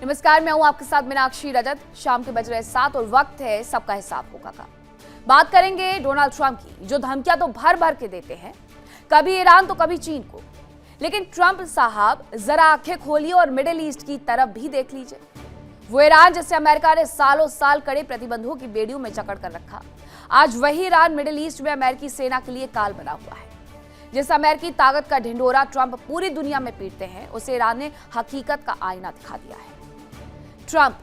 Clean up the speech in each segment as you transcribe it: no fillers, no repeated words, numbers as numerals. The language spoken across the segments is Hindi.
नमस्कार, मैं हूं आपके साथ मीनाक्षी रजत। शाम के बज रहे 7 और वक्त है सबका हिसाब होगा का। बात करेंगे डोनाल्ड ट्रंप की, जो धमकियां तो भर भर के देते हैं, कभी ईरान तो कभी चीन को। लेकिन ट्रंप साहब जरा आंखें खोलिए और मिडिल ईस्ट की तरफ भी देख लीजिए। वो ईरान जिसे अमेरिका ने सालों साल कड़े प्रतिबंधों की बेड़ियों में जकड़ कर रखा, आज वही ईरान मिडिल ईस्ट में अमेरिकी सेना के लिए काल बना हुआ है। जिस अमेरिकी ताकत का ढिंढोरा ट्रंप पूरी दुनिया में पीटते हैं, उसे ईरान ने हकीकत का आईना दिखा दिया है। ट्रंप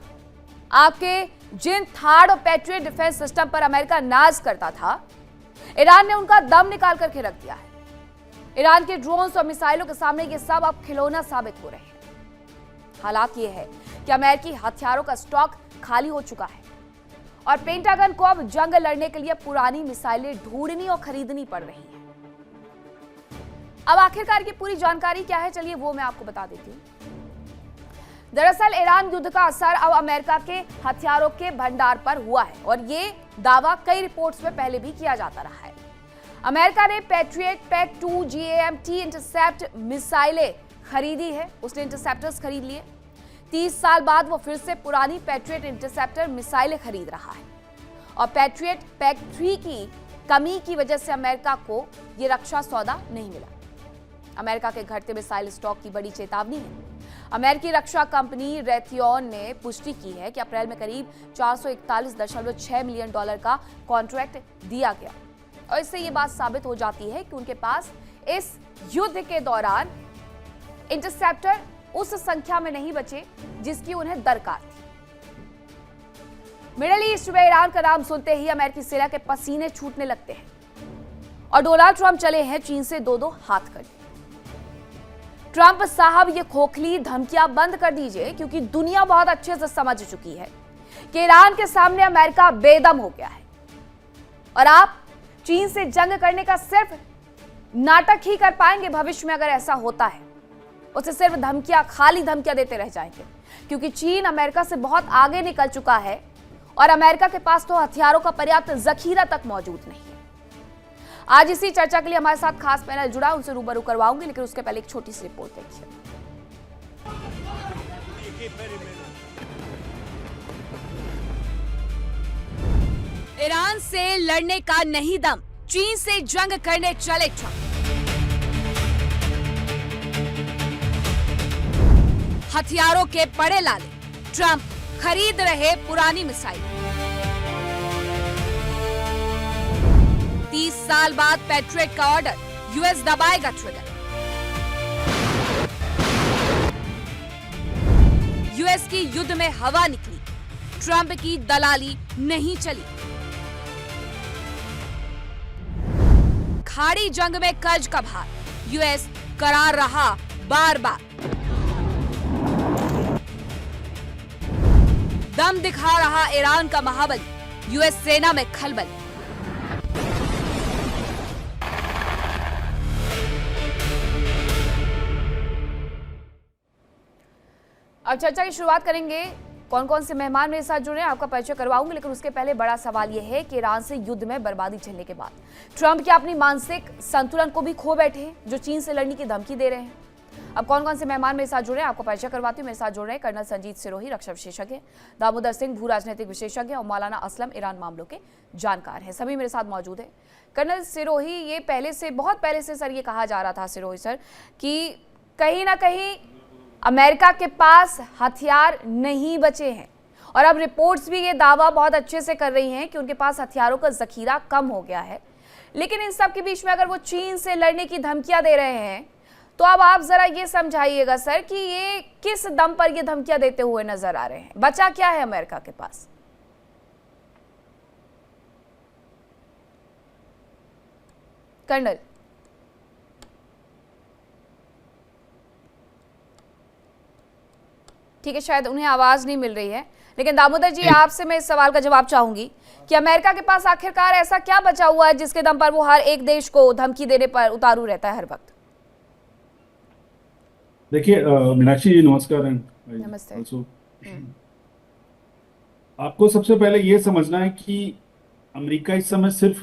आपके जिन थार्ड और पैट्रियट डिफेंस सिस्टम पर अमेरिका नाज करता था, ईरान ने उनका दम निकाल करके रख दिया है। ईरान के ड्रोन्स और मिसाइलों के सामने ये सब अब खिलौना साबित हो रहे हैं। हालात ये है कि अमेरिकी हथियारों का स्टॉक खाली हो चुका है और पेंटागन को अब जंग लड़ने के लिए पुरानी मिसाइलें ढूंढनी और खरीदनी पड़ रही हैं। अब आखिरकार की पूरी जानकारी क्या है, चलिए वो मैं आपको बता देती हूँ। दरअसल ईरान युद्ध का असर अब अमेरिका के हथियारों के भंडार पर हुआ है और ये दावा कई रिपोर्ट्स में पहले भी किया जाता रहा है। अमेरिका ने पैट्रियट PAC-2 GAMT इंटरसेप्ट मिसाइलें खरीदी है, उसने इंटरसेप्टर्स खरीद लिए। 30 साल बाद वो फिर से पुरानी पैट्रियट इंटरसेप्टर मिसाइलें खरीद रहा है और पैट्रियट PAC-3 की कमी की वजह से अमेरिका को ये रक्षा सौदा नहीं मिला। अमेरिका के घटते मिसाइल स्टॉक की बड़ी चेतावनी है। अमेरिकी रक्षा कंपनी रेथियन ने पुष्टि की है कि अप्रैल में करीब $441.6 मिलियन का कॉन्ट्रैक्ट दिया गया और इससे ये बात साबित हो जाती है कि उनके पास इस युद्ध के दौरान इंटरसेप्टर उस संख्या में नहीं बचे जिसकी उन्हें दरकार थी। मिडिल ईस्ट में ईरान का नाम सुनते ही अमेरिकी सेना के पसीने छूटने लगते हैं और डोनाल्ड ट्रंप चले हैं चीन से दो दो हाथ कर। ट्रंप साहब ये खोखली धमकियां बंद कर दीजिए, क्योंकि दुनिया बहुत अच्छे से समझ चुकी है कि ईरान के सामने अमेरिका बेदम हो गया है और आप चीन से जंग करने का सिर्फ नाटक ही कर पाएंगे भविष्य में। अगर ऐसा होता है, उसे सिर्फ धमकियां, खाली धमकियां देते रह जाएंगे, क्योंकि चीन अमेरिका से बहुत आगे निकल चुका है और अमेरिका के पास तो हथियारों का पर्याप्त जखीरा तक मौजूद नहीं है। आज इसी चर्चा के लिए हमारे साथ खास पैनल जुड़ा, उनसे रूबरू करवाऊंगी, लेकिन उसके पहले एक छोटी सी रिपोर्ट देखिए। ईरान से लड़ने का नहीं दम, चीन से जंग करने चले ट्रंप। हथियारों के पड़े लाले, ट्रंप खरीद रहे पुरानी मिसाइल। 30 साल बाद पैट्रियट का ऑर्डर, यूएस दबाएगा ट्रिगर। यूएस की युद्ध में हवा निकली, ट्रंप की दलाली नहीं चली। खाड़ी जंग में कर्ज का भार, यूएस करार रहा बार बार। दम दिखा रहा ईरान का महाबली, यूएस सेना में खलबली। अब चर्चा की शुरुआत करेंगे। कौन कौन से मेहमान मेरे साथ जुड़े हैं आपका परिचय करवाऊंगी, लेकिन उसके पहले बड़ा सवाल यह है कि ईरान से युद्ध में बर्बादी झेलने के बाद ट्रंप क्या अपनी मानसिक संतुलन को भी खो बैठे हैं, जो चीन से लड़ने की धमकी दे रहे हैं? अब कौन कौन से मेहमान मेरे साथ जुड़े हैं आपको परिचय करवाती हूँ। मेरे साथ जुड़ रहे हैं कर्नल संजीत सिरोही, रक्षा विशेषज्ञ, दामोदर सिंह, भू राजनीतिक विशेषज्ञ, और मौलाना असलम, ईरान मामलों के जानकार हैं। सभी मेरे साथ मौजूद है। कर्नल सिरोही, ये पहले से, बहुत पहले से सर ये कहा जा रहा था सिरोही सर कि कहीं ना कहीं अमेरिका के पास हथियार नहीं बचे हैं और अब रिपोर्ट्स भी ये दावा बहुत अच्छे से कर रही हैं कि उनके पास हथियारों का जखीरा कम हो गया है। लेकिन इन सब के बीच में अगर वो चीन से लड़ने की धमकियां दे रहे हैं, तो अब आप जरा ये समझाइएगा सर कि ये किस दम पर ये धमकियां देते हुए नजर आ रहे हैं? बचा क्या है अमेरिका के पास? कर्नल। ठीक है, शायद उन्हें आवाज नहीं मिल रही है, लेकिन दामोदर जी आपसे मैं इस सवाल का जवाब चाहूंगी कि अमेरिका के पास आखिरकार ऐसा क्या बचा हुआ है जिसके दम पर वो हर एक देश को धमकी देने पर उतारू रहता है हर वक्त? देखिए मीनाक्षी जी, नमस्कार। नमस्ते। आपको सबसे पहले ये समझना है कि अमेरिका इस समय सिर्फ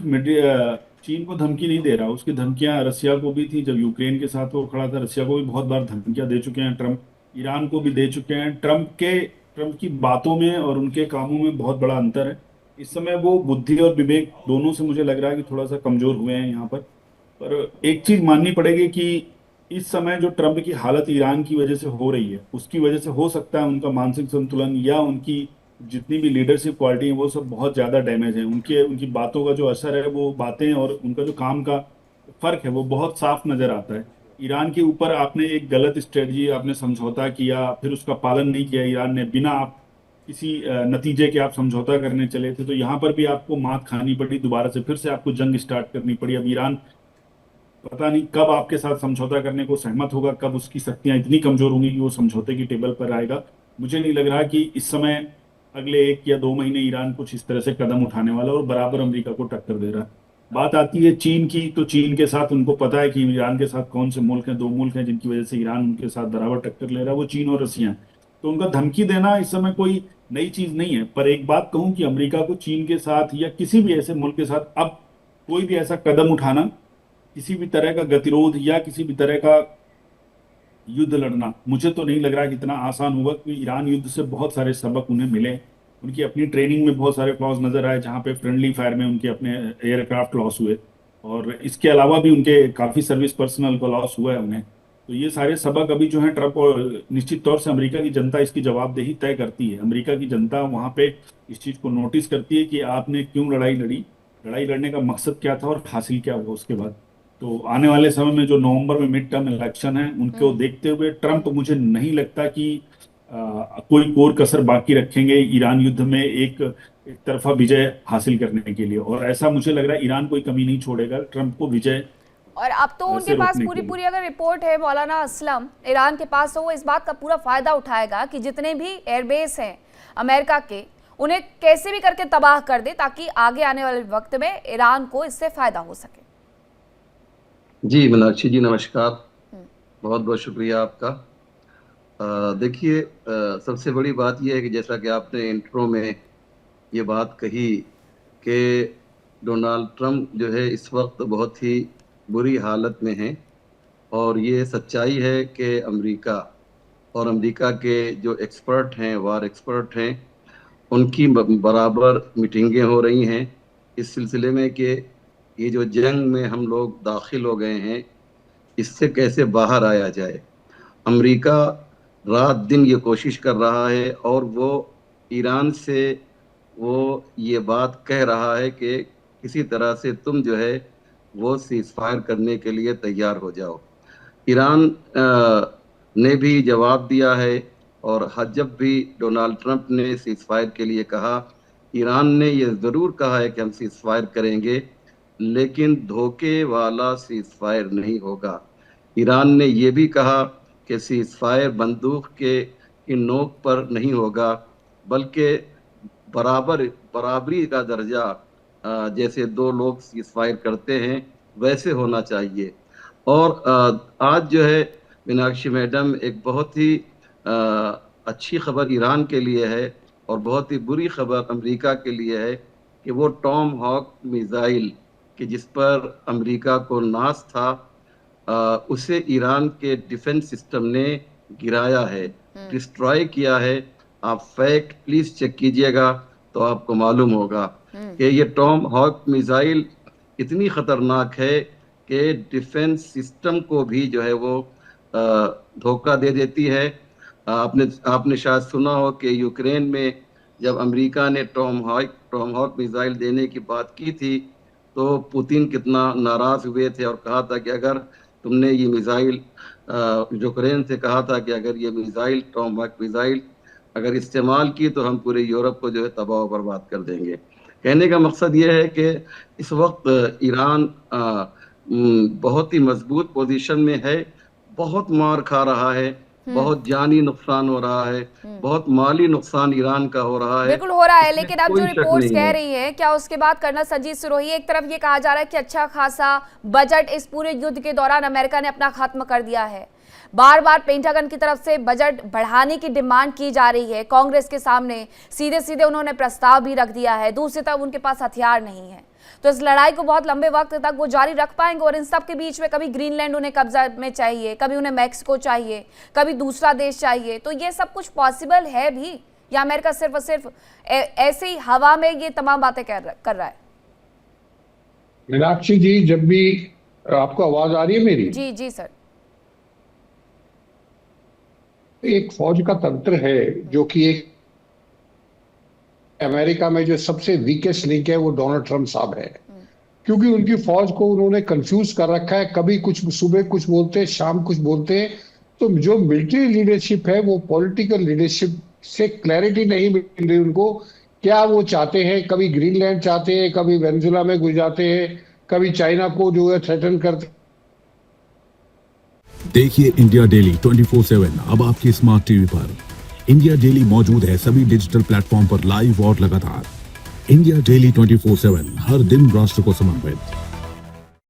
चीन को धमकी नहीं दे रहा, उसकी धमकियां रसिया को भी थी। जब यूक्रेन के साथ वो खड़ा था, रसिया को भी बहुत बार धमकियां दे चुके हैं ट्रंप। ईरान को भी दे चुके हैं। ट्रम्प की बातों में और उनके कामों में बहुत बड़ा अंतर है। इस समय वो बुद्धि और विवेक दोनों से मुझे लग रहा है कि थोड़ा सा कमजोर हुए हैं यहाँ पर एक चीज माननी पड़ेगी कि इस समय जो ट्रम्प की हालत ईरान की वजह से हो रही है, उसकी वजह से हो सकता है उनका मानसिक संतुलन या उनकी जितनी भी लीडरशिप क्वालिटी है वो सब बहुत ज्यादा डैमेज है। उनके उनकी बातों का जो असर है, वो बातें और उनका जो काम का फर्क है वो बहुत साफ नजर आता है। ईरान के ऊपर आपने एक गलत स्ट्रेटजी, आपने समझौता किया, फिर उसका पालन नहीं किया ईरान ने, बिना आप किसी नतीजे के आप समझौता करने चले थे, तो यहाँ पर भी आपको मात खानी पड़ी, दोबारा से फिर से आपको जंग स्टार्ट करनी पड़ी। अब ईरान पता नहीं कब आपके साथ समझौता करने को सहमत होगा, कब उसकी शक्तियां इतनी कमजोर होंगी कि वो समझौते की टेबल पर आएगा। मुझे नहीं लग रहा कि इस समय अगले 1 या 2 महीने ईरान कुछ इस तरह से कदम उठाने वाला और बराबर अमेरिका को टक्कर दे रहा है। बात आती है चीन की, तो चीन के साथ उनको पता है कि ईरान के साथ कौन से मुल्क हैं, 2 मुल्क हैं जिनकी वजह से ईरान उनके साथ बराबर टक्कर ले रहा है, वो चीन और रसिया है। तो उनका धमकी देना इस समय कोई नई चीज नहीं है। पर एक बात कहूं कि अमेरिका को चीन के साथ या किसी भी ऐसे मुल्क के साथ अब कोई भी ऐसा कदम उठाना, किसी भी तरह का गतिरोध या किसी भी तरह का युद्ध लड़ना, मुझे तो नहीं लग रहा कि इतना आसान होगा, क्योंकि ईरान युद्ध से बहुत सारे सबक उन्हें मिले। उनकी अपनी ट्रेनिंग में बहुत सारे फ्लॉज नजर आए, जहाँ पे फ्रेंडली फायर में उनके अपने एयरक्राफ्ट लॉस हुए, और इसके अलावा भी उनके काफी सर्विस पर्सनल को लॉस हुआ है उन्हें। तो ये सारे सबक अभी जो है ट्रम्प, और निश्चित तौर से अमेरिका की जनता इसकी जवाबदेही तय करती है। अमेरिका की जनता वहां पे इस चीज को नोटिस करती है कि आपने क्यों लड़ाई लड़ी, लड़ाई लड़ने का मकसद क्या था और हासिल क्या हुआ उसके बाद। तो आने वाले समय में जो नवंबर में मिड टर्म इलेक्शन है, उनको देखते हुए ट्रम्प मुझे नहीं लगता कि कोई कोर कसर बाकी रखेंगे ईरान युद्ध में एक तरफा विजय हासिल करने के लिए। और ऐसा मुझे लग रहा है ईरान कोई कमी नहीं छोड़ेगा ट्रम्प को विजय और अब तो उनके से पास रोकने पूरी के लिए। पूरी अगर रिपोर्ट है मौलाना असलम ईरान के पास, तो वो इस बात का पूरा फायदा उठाएगा कि जितने भी एयरबेस हैं अमेरिका के, उन्हें कैसे भी करके तबाह कर दे, ताकि आगे आने वाले वक्त में ईरान को इससे फायदा हो सके। जी मीनाक्षी जी, नमस्कार। बहुत बहुत शुक्रिया आपका। देखिए, सबसे बड़ी बात यह है कि जैसा कि आपने इंट्रो में ये बात कही कि डोनाल्ड ट्रंप जो है इस वक्त बहुत ही बुरी हालत में हैं, और ये सच्चाई है कि अमेरिका के जो एक्सपर्ट हैं, वार एक्सपर्ट हैं, उनकी बराबर मीटिंगें हो रही हैं इस सिलसिले में कि ये जो जंग में हम लोग दाखिल हो गए हैं, इससे कैसे बाहर आया जाए। अमेरिका रात दिन ये कोशिश कर रहा है, और वो ईरान से वो ये बात कह रहा है कि किसी तरह से तुम जो है वो सीज फायर करने के लिए तैयार हो जाओ। ईरान ने भी जवाब दिया है, और जब भी डोनाल्ड ट्रंप ने सीज फायर के लिए कहा, ईरान ने ये ज़रूर कहा है कि हम सीज फायर करेंगे, लेकिन धोखे वाला सीज फायर नहीं होगा। ईरान ने ये भी कहा कि सीज फायर बंदूक के की नोक पर नहीं होगा, बल्कि बराबरी का दर्जा, जैसे दो लोग सीज फायर करते हैं वैसे होना चाहिए। और आज जो है मीनाक्षी मैडम, एक बहुत ही अच्छी खबर ईरान के लिए है, और बहुत ही बुरी खबर अमेरिका के लिए है कि वो टॉम हॉक मिसाइल कि जिस पर अमेरिका को नाज था, उसे ईरान के डिफेंस सिस्टम ने गिराया है, डिस्ट्रॉय किया है। आप फैक्ट प्लीज चेक कीजिएगा तो आपको मालूम होगा कि ये टॉम हॉक मिसाइल इतनी खतरनाक है कि डिफेंस सिस्टम को भी जो है वो धोखा दे देती है। आपने शायद सुना हो कि यूक्रेन में जब अमेरिका ने टॉम हॉक मिसाइल देने की बात की थी, तो पुतिन कितना नाराज हुए थे, और कहा था कि अगर तुमने ये मिसाइल, यूक्रेन से कहा था कि अगर ये मिसाइल, टॉम हॉक मिसाइल अगर इस्तेमाल की तो हम पूरे यूरोप को जो है तबाह और बर्बाद कर देंगे। कहने का मकसद ये है कि इस वक्त ईरान बहुत ही मजबूत पोजीशन में है, बहुत मार खा रहा है, बहुत जानी नुकसान हो रहा है, बहुत माली नुकसान ईरान का हो रहा है। बिल्कुल हो रहा है, इसमें लेकिन अब जो कोई शक रिपोर्ट्स नहीं कह है। रही हैं, क्या उसके बाद कर्नल संजीत सिरोही, एक तरफ ये कहा जा रहा है कि अच्छा खासा बजट इस पूरे युद्ध के दौरान अमेरिका ने अपना खत्म कर दिया है, बार बार पेंटागन की तरफ से बजट बढ़ाने की डिमांड की जा रही है, कांग्रेस के सामने सीधे सीधे उन्होंने प्रस्ताव भी रख दिया है, दूसरी तरफ उनके पास हथियार नहीं है। तो इस लड़ाई को बहुत लंबे वक्त तक वो जारी रख पाएंगे। और इन सब के बीच में कभी ग्रीनलैंड उन्हें कब्जा में चाहिए, कभी उन्हें मैक्सिको चाहिए, कभी दूसरा देश चाहिए। तो ये सब कुछ पॉसिबल है भी, या अमेरिका सिर्फ और सिर्फ ऐसे ही हवा में ये तमाम बातें कर रहा है? मीनाक्षी जी, जब भी आपको आवाज आ रही है मेरी? जी जी सर। एक फौज का तंत्र है जो कि एक अमेरिका में जो सबसे वीकेस्ट लिंक है वो डोनाल्ड ट्रंप साहब है, क्योंकि उनकी फौज को उन्होंने कंफ्यूज कर रखा है। कभी कुछ सुबह कुछ बोलते हैं, शाम कुछ बोलते हैं। तो जो मिलिट्री लीडरशिप है वो पॉलिटिकल लीडरशिप से क्लैरिटी नहीं मिल रही उनको, क्या वो चाहते हैं। कभी ग्रीनलैंड चाहते हैं, कभी वेनेजुला में घुस जाते हैं, कभी चाइना को जो है थ्रेटन करते। देखिए इंडिया डेली 24/7 अब आपके स्मार्ट टीवी पर। इंडिया डेली मौजूद है सभी डिजिटल प्लेटफॉर्म पर लाइव और लगातार। इंडिया डेली 24/7 हर दिन राष्ट्र को समर्पित।